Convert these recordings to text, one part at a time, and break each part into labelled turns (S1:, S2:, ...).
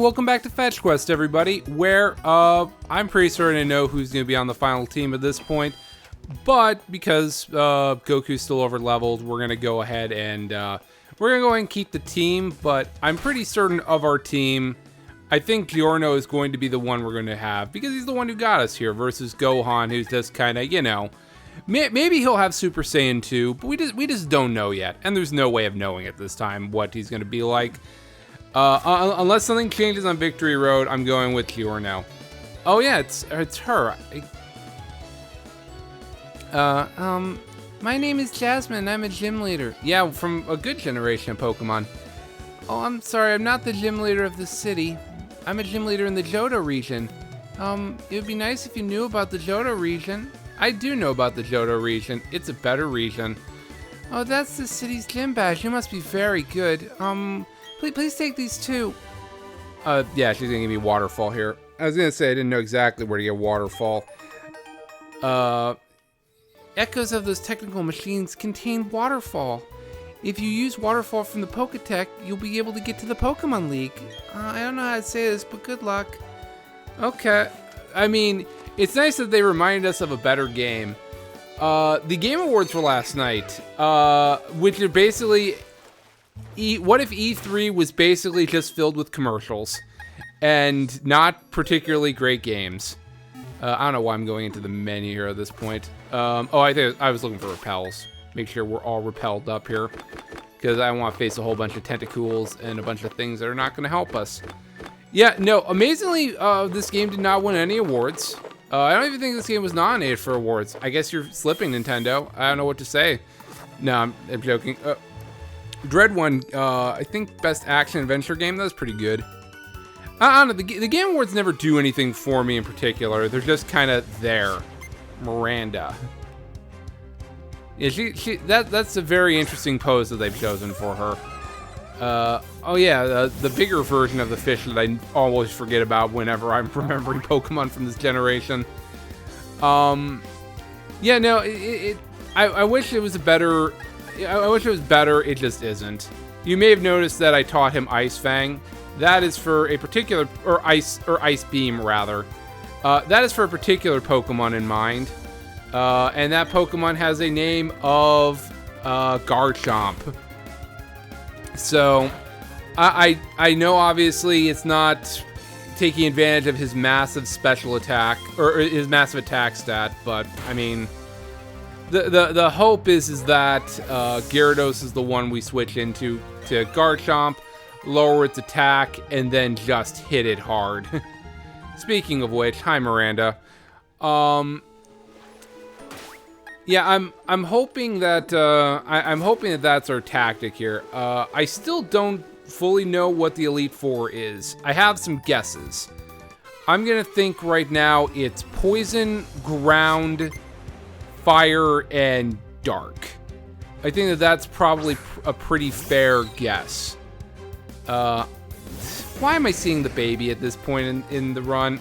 S1: welcome back to Fetch Quest, everybody, where I'm pretty certain I know who's going to be on the final team at this point, but because Goku's still over-leveled, we're going to go ahead and keep the team, but I'm pretty certain of our team. I think Giorno is going to be the one we're going to have, because he's the one who got us here, versus Gohan, who's just kind of, you know, maybe he'll have Super Saiyan 2, but we just don't know yet, and there's no way of knowing at this time what he's going to be like. Unless something changes on Victory Road, I'm going with Giorno. Oh yeah, it's her. My name is Jasmine. I'm a gym leader. Yeah, from a good generation of Pokemon. Oh, I'm sorry. I'm not the gym leader of the city. I'm a gym leader in the Johto region. It would be nice if you knew about the Johto region. I do know about the Johto region. It's a better region. Oh, that's the city's gym badge. You must be very good. Please take these too. Yeah, she's gonna give me Waterfall here. I was gonna say I didn't know exactly where to get Waterfall. Echoes of those technical machines contain Waterfall. If you use Waterfall from the Poketech, you'll be able to get to the Pokemon League. I don't know how to say this, but good luck. Okay. I mean, it's nice that they reminded us of a better game. The Game Awards were last night, which are basically... What if E3 was basically just filled with commercials and not particularly great games? I don't know why I'm going into the menu here at this point. I think I was looking for repels. Make sure we're all repelled up here, because I don't want to face a whole bunch of tentacles and a bunch of things that are not going to help us. Yeah, no, amazingly, this game did not win any awards. I don't even think this game was nominated for awards. I guess you're slipping, Nintendo. I don't know what to say. No, I'm joking. Dread won, I think, Best Action Adventure Game. That was pretty good. I don't know, the Game Awards never do anything for me in particular. They're just kind of there. Miranda. Yeah, that's a very interesting pose that they've chosen for her. Oh yeah, the bigger version of the fish that I always forget about whenever I'm remembering Pokemon from this generation. Yeah, no, I wish it was a better... I wish it was better, it just isn't. You may have noticed that I taught him Ice Fang. That is for a particular, or Ice Beam rather. That is for a particular Pokemon in mind. And that Pokemon has a name of Garchomp. So, I know obviously it's not taking advantage of his massive special attack, or his massive attack stat, but I mean... The hope is that Gyarados is the one we switch into to Garchomp, lower its attack, and then just hit it hard. Speaking of which, hi Miranda. Yeah, I'm hoping that I'm hoping that that's our tactic here. I still don't fully know what the Elite Four is. I have some guesses. I'm gonna think right now it's Poison, Ground, Fire, and Dark. I think that that's probably a pretty fair guess. Why am I seeing the baby at this point in the run?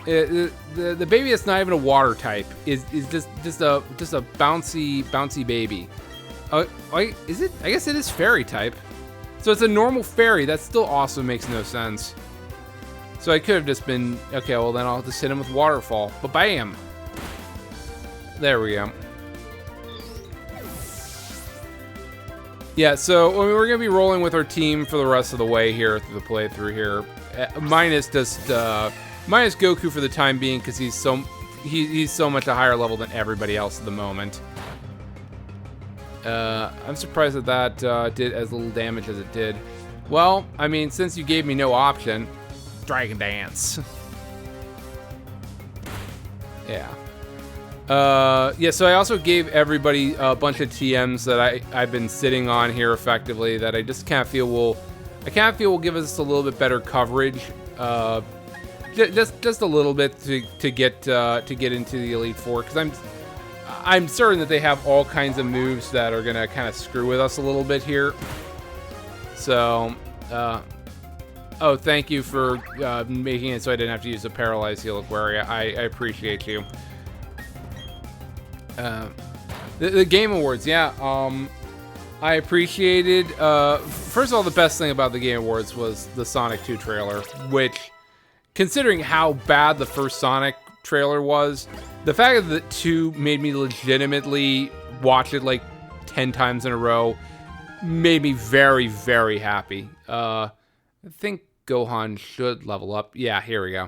S1: The baby that's not even a water type is just a bouncy baby. Is it? I guess it is fairy type. So it's a normal fairy. That still also makes no sense. So I could have just been, okay, well then I'll just hit him with Waterfall. But bam! There we go. Yeah, so I mean, we're gonna be rolling with our team for the rest of the way here through the playthrough here, minus Goku for the time being, because he's so much a higher level than everybody else at the moment. I'm surprised that did as little damage as it did. Well, I mean, since you gave me no option, Dragon Dance. Yeah. Yeah, so I also gave everybody a bunch of TMs that I've been sitting on here effectively that I just can't feel will give us a little bit better coverage. Just a little bit to get into the Elite Four, because I'm certain that they have all kinds of moves that are gonna kind of screw with us a little bit here. So, oh, thank you for making it so I didn't have to use a Paralyzed Heal Aquaria. I appreciate you. The Game Awards, yeah. I appreciated, first of all, the best thing about the Game Awards was the Sonic 2 trailer, which, considering how bad the first Sonic trailer was, the fact that 2 made me legitimately watch it like 10 times in a row made me very, very happy. I think Gohan should level up. Yeah, here we go.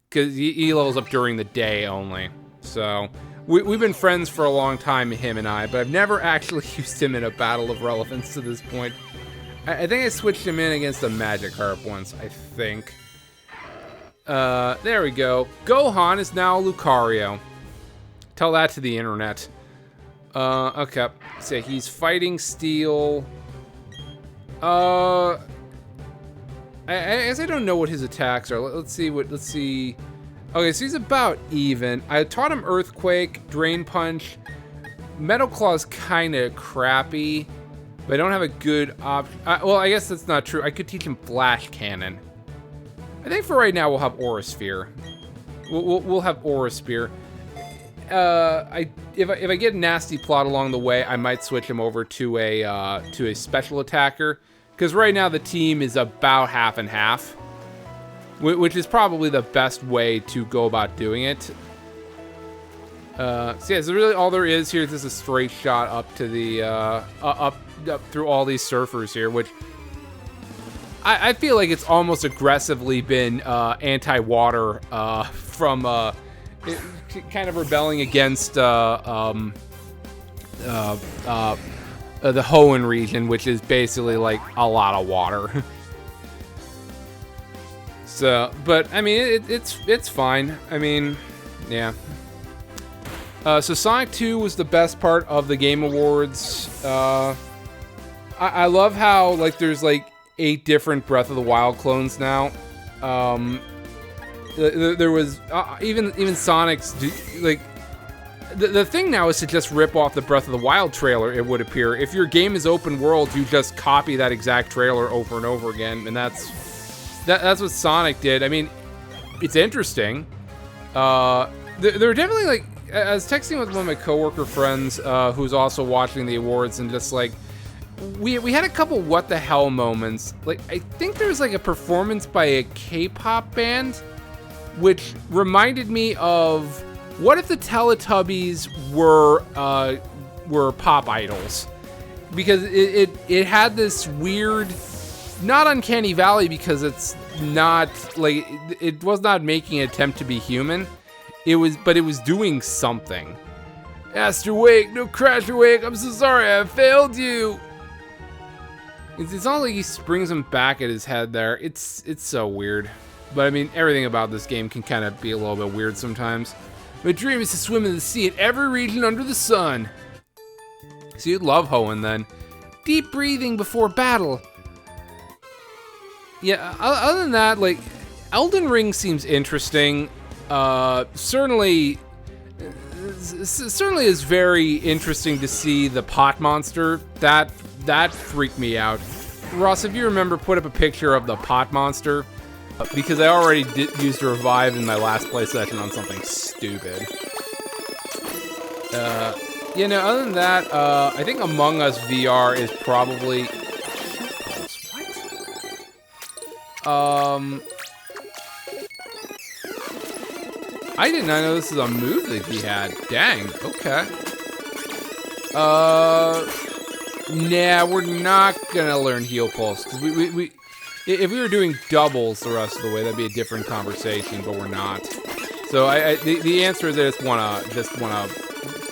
S1: Because he levels up during the day only. So, we've been friends for a long time, him and I, but I've never actually used him in a battle of relevance to this point. I think I switched him in against a Magikarp once, I think. There we go. Gohan is now Lucario. Tell that to the internet. Okay. So he's fighting Steel. I guess I don't know what his attacks are. Let's see. Okay, so he's about even. I taught him Earthquake, Drain Punch. Metal Claw's kind of crappy, but I don't have a good option. Well, I guess that's not true. I could teach him Flash Cannon. I think for right now we'll have Aura Sphere. We'll have Aura Spear. If I get a nasty plot along the way, I might switch him over to a special attacker, because right now the team is about half and half, which is probably the best way to go about doing it. So yeah, so really all there is here is just a straight shot up to the up through all these surfers here, which I feel like it's almost aggressively been anti-water from kind of rebelling against the Hoenn region, which is basically like a lot of water. So, but I mean, it's fine. I mean, yeah. So Sonic 2 was the best part of the Game Awards. I love how like there's like 8 different Breath of the Wild clones now. There was even Sonic's like the thing now is to just rip off the Breath of the Wild trailer. It would appear if your game is open world, you just copy that exact trailer over and over again, and that's what Sonic did. I mean, it's interesting. There were definitely like I was texting with one of my coworker friends who's also watching the awards, and just like we had a couple what the hell moments. Like I think there was like a performance by a K-pop band, which reminded me of what if the Teletubbies were pop idols, because it had this weird, not uncanny valley, because it's not like it was not making an attempt to be human. But it was doing something. Aster Wake, no Crasher Wake, I'm so sorry I failed you. It's not like he springs him back at his head there. It's so weird. But I mean, everything about this game can kind of be a little bit weird sometimes. My dream is to swim in the sea in every region under the sun. So you'd love Hoenn then. Deep breathing before battle. Yeah, other than that, like, Elden Ring seems interesting. Certainly is very interesting to see the pot monster. That freaked me out. Ross, if you remember, put up a picture of the pot monster, because I already used a revive in my last play session on something stupid. You know, other than that, I think Among Us VR is probably... What? I did not know this is a move that he had. Dang, okay. Nah, we're not gonna learn Heal Pulse, because we if we were doing doubles the rest of the way, that'd be a different conversation, but we're not. So the answer is I just wanna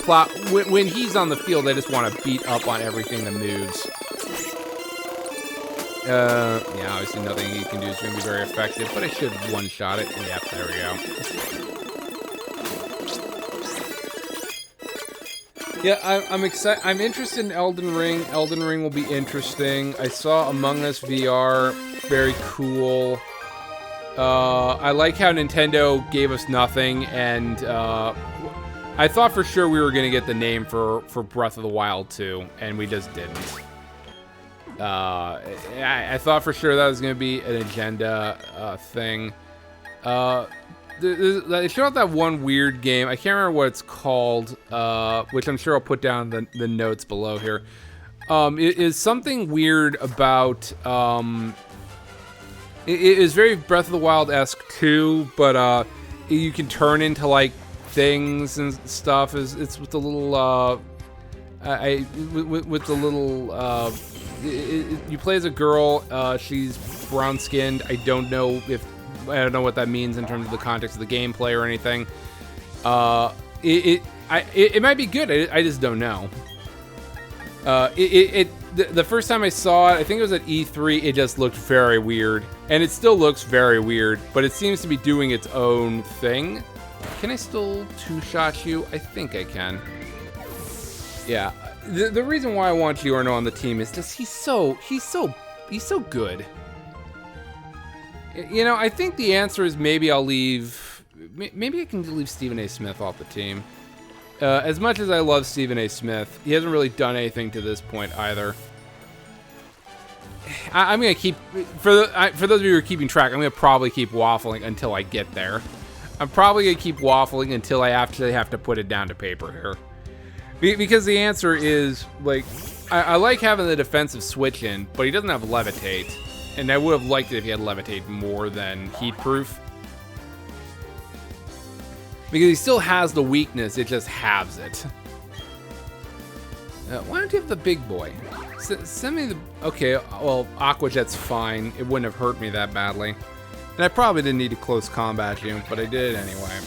S1: plot when he's on the field. I just wanna beat up on everything that moves. Yeah, obviously nothing he can do is gonna be very effective, but I should one-shot it. Yep, there we go. Yeah, I'm excited. I'm interested in Elden Ring. Elden Ring will be interesting. I saw Among Us VR, very cool. I like how Nintendo gave us nothing, and I thought for sure we were gonna get the name for Breath of the Wild 2, and we just didn't. I thought for sure that was gonna be an agenda thing. They showed out that one weird game. I can't remember what it's called, which I'm sure I'll put down the notes below here. It is something weird about, it is very Breath of the Wild-esque too, but, you can turn into, like, things and stuff. It's with the little, with the little, you play as a girl, she's brown-skinned. I don't know what that means in terms of the context of the gameplay or anything. It might be good. I just don't know. The first time I saw it, I think it was at E3, it just looked very weird. And it still looks very weird, but it seems to be doing its own thing. Can I still two-shot you? I think I can. Yeah. The reason why I want Giorno on the team is just he's so good. You know, I think the answer is maybe I can leave Stephen A. Smith off the team. As much as I love Stephen A. Smith, he hasn't really done anything to this point either. I'm gonna keep, for those of you who are keeping track, I'm gonna probably keep waffling until I get there. I'm probably gonna keep waffling until I actually have to put it down to paper here. Because the answer is, like, I like having the defensive switch in, but he doesn't have levitate. And I would have liked it if he had levitate more than heat proof. Because he still has the weakness, it just halves it. Why don't you have the big boy? Send me the... Okay, well, Aqua Jet's fine. It wouldn't have hurt me that badly. And I probably didn't need to close combat you, but I did anyway.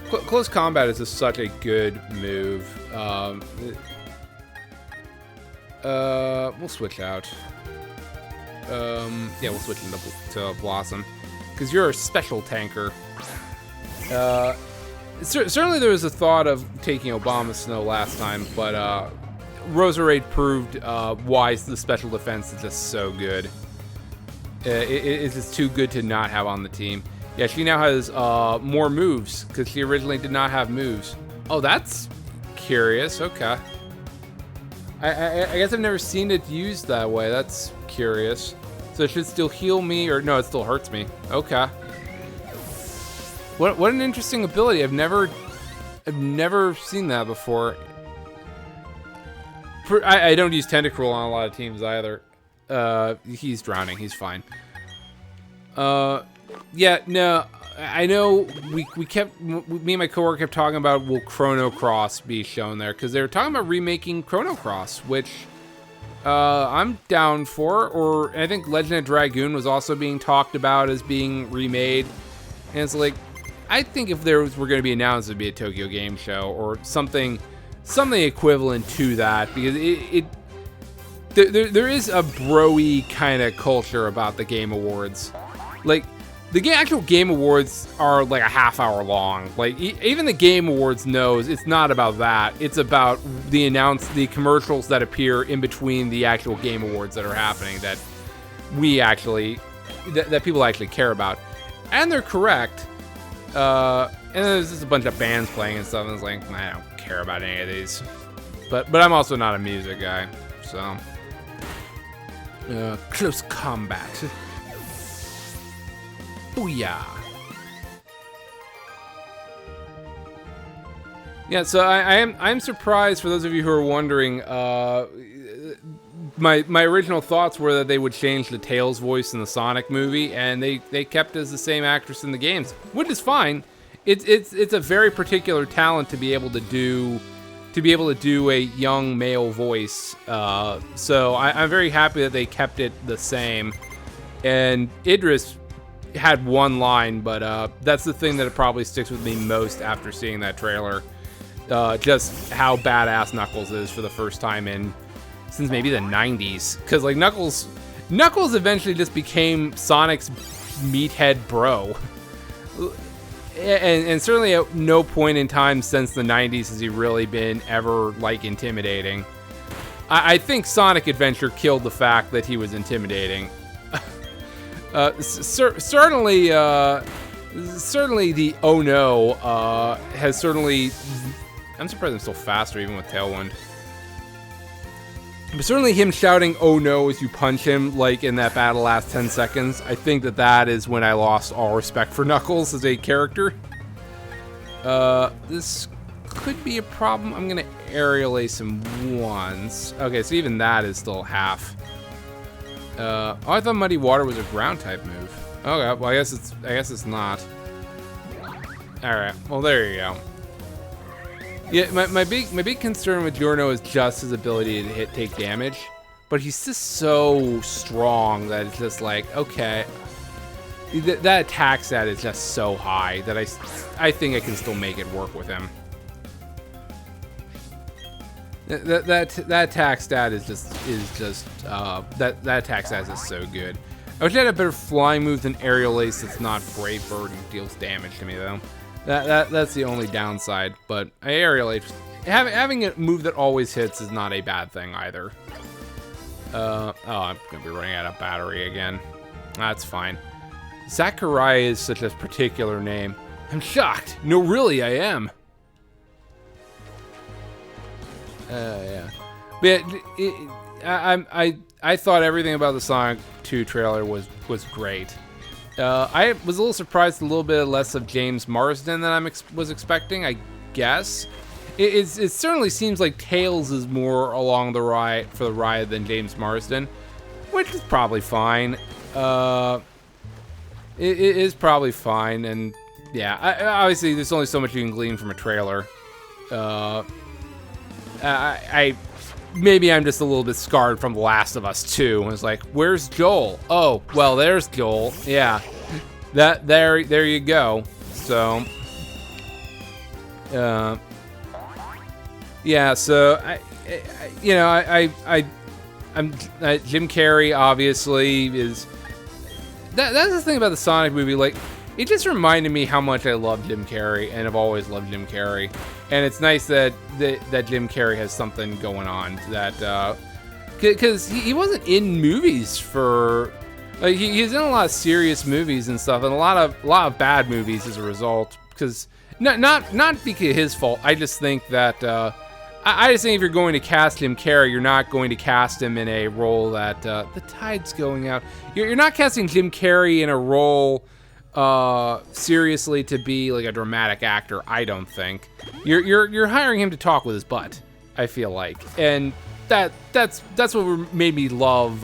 S1: Close combat is just such a good move. We'll switch out. Yeah, we'll switch to Blossom. Because you're a special tanker. Certainly there was a thought of taking Obama Snow last time, but Roserade proved why the special defense is just so good. It's just too good to not have on the team. Yeah, she now has more moves, because she originally did not have moves. Oh, that's curious. Okay. I guess I've never seen it used that way. That's curious. So it should still heal me, or no, it still hurts me. Okay. What an interesting ability. I've never seen that before. I don't use Tentacruel on a lot of teams either. He's drowning. He's fine. Yeah, no, I know me and my coworker kept talking about will Chrono Cross be shown there, because they were talking about remaking Chrono Cross, which I'm down for. Or I think Legend of Dragoon was also being talked about as being remade, and it's like, I think if there were going to be announced, it'd be a Tokyo Game Show or something equivalent to that, because there is a bro-y kind of culture about the Game Awards. Like, the actual Game Awards are like a half hour long. Like, even the Game Awards knows it's not about that. It's about the commercials that appear in between the actual Game Awards that are happening that that people actually care about. And they're correct. And then there's just a bunch of bands playing and stuff, and it's like, I don't care about any of these. But I'm also not a music guy, so. Close combat. Booyah. Yeah, so I'm surprised, for those of you who are wondering, my original thoughts were that they would change the Tails voice in the Sonic movie, and they kept as the same actress in the games, which is fine. It's a very particular talent to be able to do a young male voice. So I'm very happy that they kept it the same. And Idris had one line, but that's the thing that probably sticks with me most after seeing that trailer. Just how badass Knuckles is for the first time since maybe the 90s. Because like Knuckles eventually just became Sonic's meathead bro. And certainly at no point in time since the 90s has he really been ever like intimidating. I think Sonic Adventure killed the fact that he was intimidating. Certainly the Oh No has certainly... I'm surprised I'm still faster even with Tailwind. But certainly him shouting "Oh no" as you punch him, like in that battle last 10 seconds, I think that is when I lost all respect for Knuckles as a character. This could be a problem. I'm gonna aerial ace him once. Okay, so even that is still half. Oh, I thought Muddy Water was a ground type move. Okay, well I guess it's not. Alright, well there you go. Yeah, my big concern with Giorno is just his ability to take damage. But he's just so strong that it's just like, okay. That attack stat is just so high that I think I can still make it work with him. That attack stat is just that attack stat is just so good. I wish I had a better flying move than Aerial Ace that's not Brave Bird and deals damage to me though. That's the only downside. But Aerial Ace, having a move that always hits is not a bad thing either. Oh, I'm gonna be running out of battery again. That's fine. Sakurai is such a particular name. I'm shocked. No, really, I am. Yeah. But I thought everything about the Sonic 2 trailer was great. I was a little surprised a little bit less of James Marsden than I was expecting, I guess. It certainly seems like Tails is more along the ride for the ride than James Marsden, which is probably fine. It is probably fine, and yeah, obviously there's only so much you can glean from a trailer. Maybe I'm just a little bit scarred from The Last of Us 2. It's like, where's Joel? Oh, well, there's Joel. Yeah, there you go. So, yeah. So I'm Jim Carrey obviously is. That's the thing about the Sonic movie. Like, it just reminded me how much I love Jim Carrey, and I've always loved Jim Carrey. And it's nice that Jim Carrey has something going on. That because he wasn't in movies for like he's in a lot of serious movies and stuff, and a lot of bad movies as a result. Because not because of his fault. I just think that I just think if you're going to cast Jim Carrey, you're not going to cast him in a role that the tide's going out. You're not casting Jim Carrey in a role seriously to be like a dramatic actor. I don't think you're hiring him to talk with his butt. I feel like, and that's what made me love.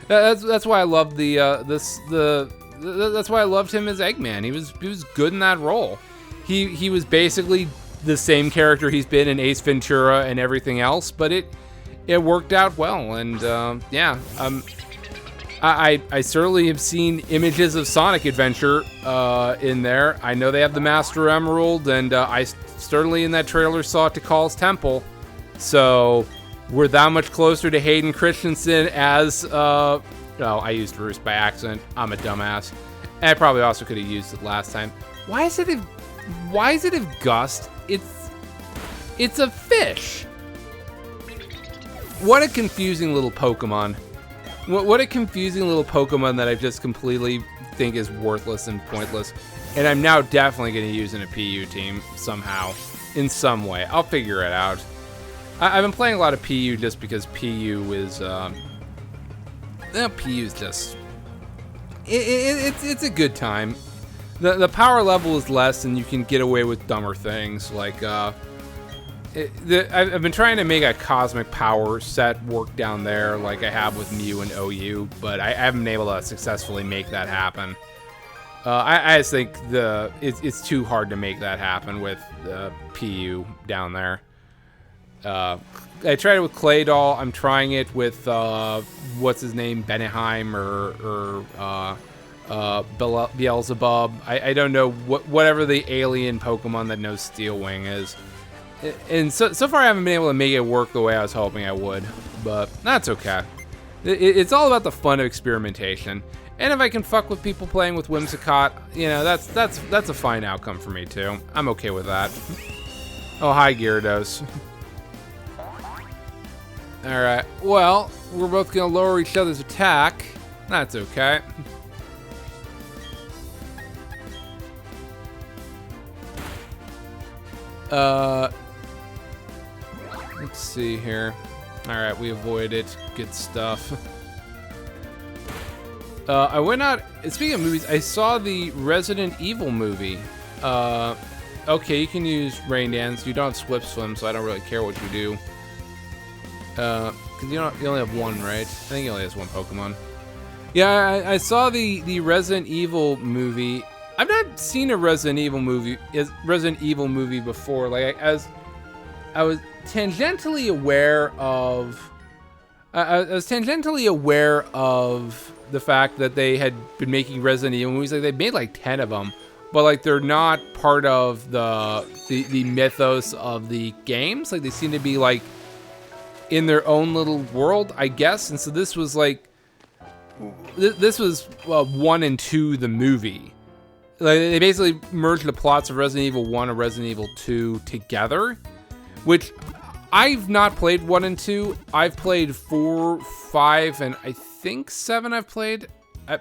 S1: That's why I loved that's why I loved him as Eggman. He was good in that role. He was basically the same character he's been in Ace Ventura and everything else, but it worked out well, and yeah, I certainly have seen images of Sonic Adventure in there. I know they have the Master Emerald, and I certainly in that trailer saw Tikal's Temple, so we're that much closer to Hayden Christensen as oh, I used Roost by accident. I'm a dumbass. And I probably also could have used it last time. Why is it if Gust? It's a fish. What a confusing little Pokemon. What a confusing little Pokemon that I just completely think is worthless and pointless. And I'm now definitely going to use in a PU team somehow, in some way. I'll figure it out. I've been playing a lot of PU just because PU is PU's just it's a good time. The power level is less, and you can get away with dumber things. Like, I've been trying to make a cosmic power set work down there, like I have with Mew and OU, but I haven't been able to successfully make that happen. I just think it's too hard to make that happen with PU down there. I tried it with Claydol. I'm trying it with what's his name, Beneheim or Beelzebub. I don't know whatever the alien Pokemon that knows Steel Wing is. And so far I haven't been able to make it work the way I was hoping I would, but that's okay. It's all about the fun of experimentation. And if I can fuck with people playing with Whimsicott, you know, that's a fine outcome for me too. I'm okay with that. Oh, hi Gyarados. Alright, well, we're both gonna lower each other's attack. That's okay. Let's see here. Alright, we avoided. Good stuff. I went out, speaking of movies, I saw the Resident Evil movie. Okay, you can use Rain Dance. You don't have Swift Swim, so I don't really care what you do. Because you only have one, right? I think he only has one Pokemon. Yeah, I saw the Resident Evil movie. I've not seen a Resident Evil movie before. Like, I was tangentially aware of. I was tangentially aware of the fact that they had been making Resident Evil movies. Like, they made like 10 of them, but like they're not part of the mythos of the games. Like, they seem to be like in their own little world, I guess. And so this was like, this was 1 and 2, the movie. Like, they basically merged the plots of Resident Evil 1 and Resident Evil 2 together, which I've not played 1 and 2. I've played 4, 5, and I think 7 I've played.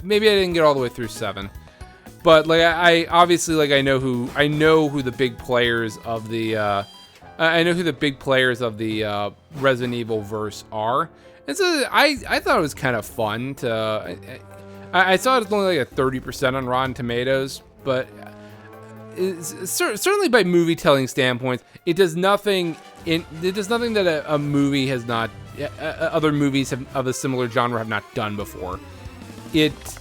S1: Maybe I didn't get all the way through 7. But like, I obviously, like, I know who the big players of the Resident Evil verse are. And so I thought it was kind of fun to. I saw it's only like a 30% on Rotten Tomatoes, but certainly by movie telling standpoints, it does nothing that a movie has not, other movies of a similar genre have not done before. It's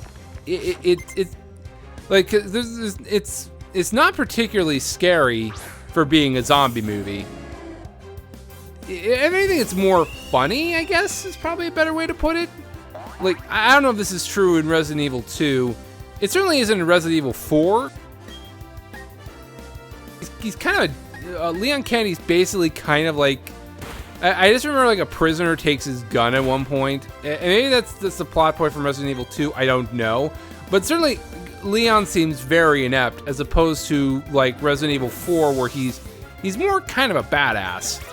S1: like, it's not particularly scary for being a zombie movie. If anything, it's more funny, I guess, is probably a better way to put it. Like, I don't know if this is true in Resident Evil 2. It certainly isn't in Resident Evil 4. He's kind of, Leon Kennedy's basically kind of like, I just remember like a prisoner takes his gun at one point. And maybe that's the plot point from Resident Evil 2, I don't know. But certainly, Leon seems very inept, as opposed to like Resident Evil 4, where he's more kind of a badass.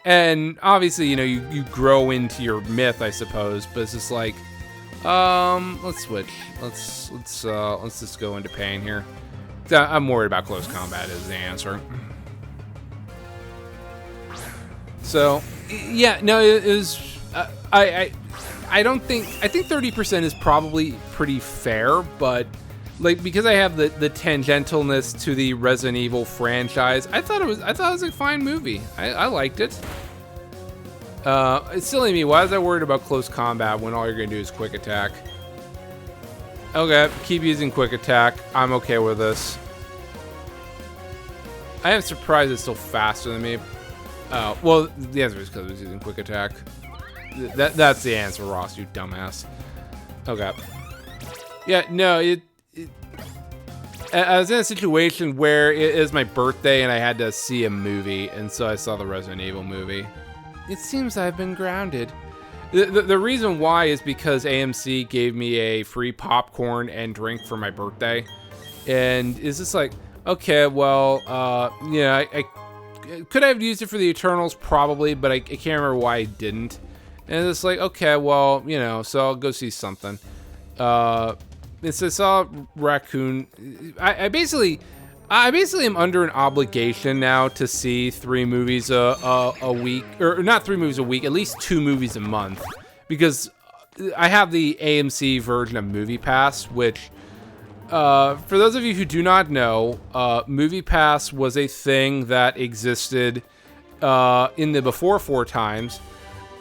S1: And obviously, you know, you grow into your myth, I suppose, but it's just like, let's switch. Let's just go into pain here. I'm worried about close combat is the answer. So, yeah, no, it was, I think 30% is probably pretty fair, but like, because I have the tangentialness to the Resident Evil franchise, I thought it was a fine movie. I liked it. It's silly me. Why was I worried about close combat when all you're gonna do is quick attack? Okay, keep using quick attack. I'm okay with this. I am surprised it's still faster than me. Well, the answer is because I was using quick attack. That's the answer, Ross, you dumbass. Okay. Yeah, no, I was in a situation where it is my birthday and I had to see a movie, and so I saw the Resident Evil movie. It seems I've been grounded. The reason why is because AMC gave me a free popcorn and drink for my birthday. And it's just like, okay, well, yeah, I could have used it for the Eternals, probably, but I can't remember why I didn't. And it's like, okay, well, you know, so I'll go see something. And so I saw Raccoon. I basically am under an obligation now to see 3 movies a week, or not 3 movies a week, at least 2 movies a month, because I have the AMC version of Movie Pass, which, for those of you who do not know, Movie Pass was a thing that existed in the before 4 times.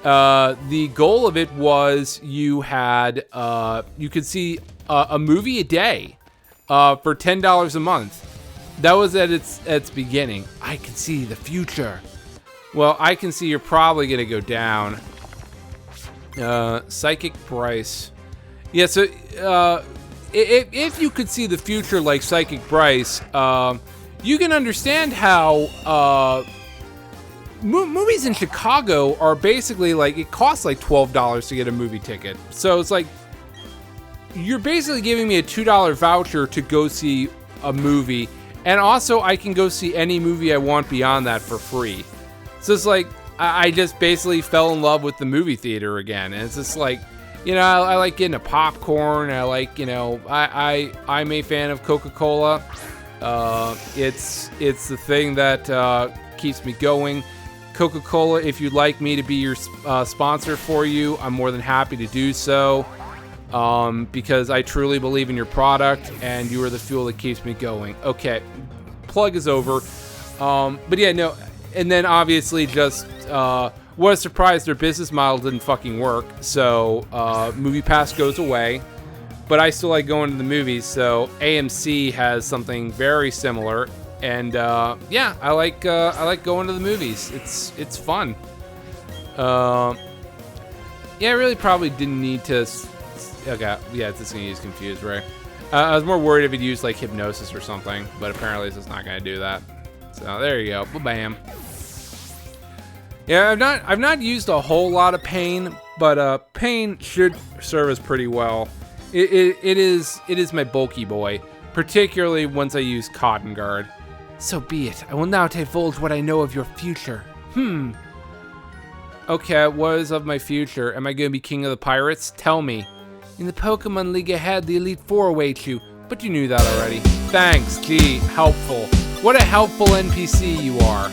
S1: The goal of it was you could see a movie a day for $10 a month. That was at its beginning. I can see the future. Well, I can see you're probably gonna go down. Psychic Bryce. Yeah, so if you could see the future like Psychic Bryce, you can understand how movies in Chicago are basically like, it costs like $12 to get a movie ticket. So it's like, you're basically giving me a $2 voucher to go see a movie, and also I can go see any movie I want beyond that for free. So it's like, I just basically fell in love with the movie theater again. And it's just like, you know, I like getting a popcorn. I like, you know, I'm a fan of Coca-Cola. It's the thing that keeps me going. Coca-Cola, if you'd like me to be your sponsor for you, I'm more than happy to do so. Because I truly believe in your product, and you are the fuel that keeps me going. Okay, plug is over. But yeah, no. And then obviously just what a surprise, their business model didn't fucking work. So Movie Pass goes away. But I still like going to the movies. So AMC has something very similar. And yeah, I like going to the movies. It's fun. Yeah, I really probably didn't need to. Okay, yeah, it's just gonna use Confused, right? I was more worried if it used like Hypnosis or something, but apparently it's just not gonna do that. So there you go, bam. Yeah, I've not used a whole lot of Pain, but Pain should serve us pretty well. It is my bulky boy, particularly once I use Cotton Guard. So be it. I will now divulge what I know of your future. Okay, what is of my future? Am I going to be king of the pirates? Tell me. In the Pokemon League ahead, the Elite Four await you. But you knew that already. Thanks, gee, helpful. What a helpful NPC you are.